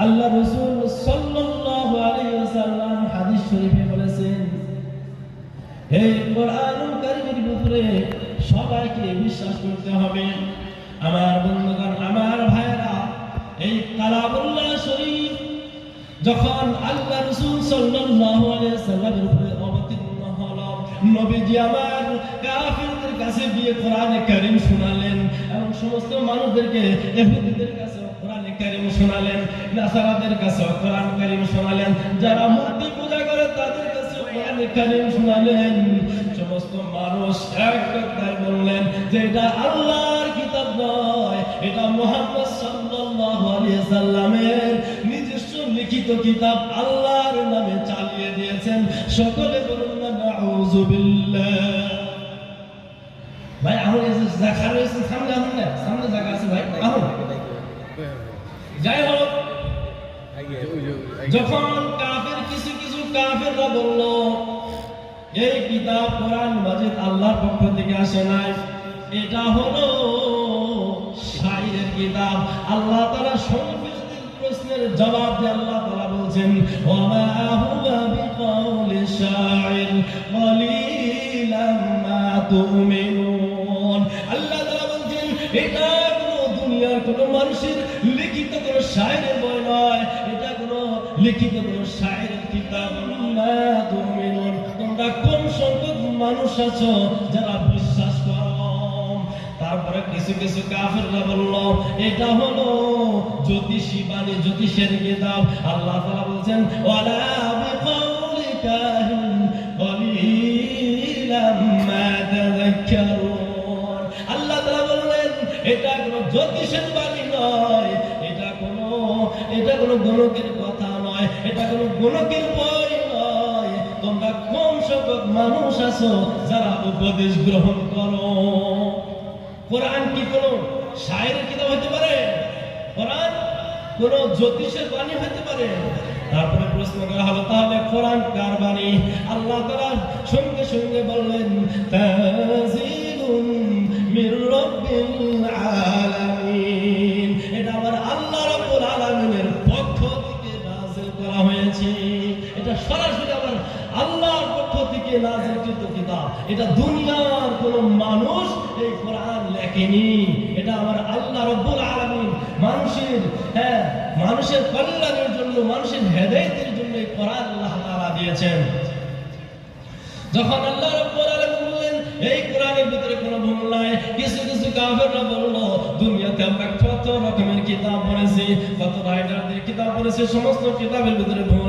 আল্লাহ রাসূল সাল্লাল্লাহু আলাইহি ওয়াসাল্লাম হাদিস শরীফে বলেছেন, এই কোরআনুল কারীমের উপরে সবাইকে বিশ্বাস করতে হবে। আমার বন্ধুগণ, আমার ভাইরা, এই কালামুল্লাহ শরীফ যখন আল্লাহ রাসূল সাল্লাল্লাহু আলাইহি ওয়াসাল্লামের উপরে অবতীর্ণ হলো, নবীজি আমার কাফিরদের কাছে গিয়ে কোরআনে কারীম শোনালেন এবং সমস্ত মানুষদেরকে, ইহুদিদের কাছে কোরআনে কারীম শোনালেন, নাসারাদের কাছে কোরআন কারীম শোনালেন, যারা মূর্তি পূজা করে তাদের কাছে কোরআনে কারীম শোনালেন। সমস্ত মানুষ এক কথায় বললেন যে এটা আল্লাহর কিতাব নয়, এটা মুহাম্মদ সাল্লাল্লাহু আলাইহি ওয়াসাল্লামের নিজস্ব লিখিত কিতাব, আল্লাহর নামে চালিয়ে দিয়েছেন। সকলে বলুন না নাউযুবিল্লাহ। ভাই আমার এই যে জায়গা রয়েছে সামনে, আমার না সামনে জায়গা আছে ভাই, আমার যাই হোক, যখন কিছু কাফেররা বলল এই কিতাব কোরআন মাজিদ আল্লাহর পক্ষ থেকে আসে নাই, এটা হলো শাইরের কিতাব, আল্লাহ তাআলা সংবিধানের প্রশ্নের জবাব দিয়ে আল্লাহ তাআলা বলছেন, ওয়া মা হুয়া বিকাউলি শাইর ক্বালিলাম মা তুমিনুন। আল্লাহ তাআলা বলছেন এটা কোনো দুনিয়ার কোনো মানুষের লিখিত কোনো শাইরের বই নয়, এটা কোনো লিখিত কোনো শাইরের কিতাব না। তুমিনুন, তোমরা কম সংখ্যক মানুষ আছো যারা বিশ্বাস করো। তারপরে কিছু কাফেররা বলল এটা হলো জ্যোতিষী বাণী, জ্যোতিষের কিতাব। আল্লাহ তাআলা বলছেন ওয়ালা বিকাউলি কাহিন ক্বালিলাম মা তাযাক্কারুন। আল্লাহ তাআলা বললেন এটা কোনো জ্যোতিষের বাণী নয়, এটা কোনো গণকের কথা নয়, এটা কোনো গণকের বই নয়। তোমরা কম সংখ্যক মানুষ আছো যারা উপদেশ গ্রহণ করো। কোরআন কি কোনো শায়েরের কিতাব হতে পারে? কোরআন কোনো জ্যোতিষের বাণী হতে পারে? তারপরে প্রশ্ন করা হলো তাহলে কোরআন কার বাণী? আল্লাহ তাআলা সঙ্গে সঙ্গে বললেন তানজিলুন মির রাব্বিল আলামিন, এটা আমার আল্লাহ রাব্বুল আলামিনের পক্ষ থেকে নাযিল করা হয়েছে। এটা সরাসরি আমার আল্লাহর পক্ষ থেকে নাযিলকৃত কিতাব, এটা দুনিয়ার কোন মানুষ এই কোরআন লেখেনি, এটা আমার আল্লাহ রাব্বুল আলামিন মানুষের কল্যাণের জন্য, মানুষের হেদায়েতের জন্য এই কোরআন আল্লাহ তাআলা দিয়েছেন। যখন আল্লাহ রাব্বুল আলামিন বললেন এই কোরআনের ভিতরে কোনো ভুল নাই, কিছু কাফেররা বলল দুনিয়াতে আমরা কত রকমের কিতাব পড়েছি, কত রাইটারদের কিতাব পড়েছি, সমস্ত কিতাবের ভিতরে ভুল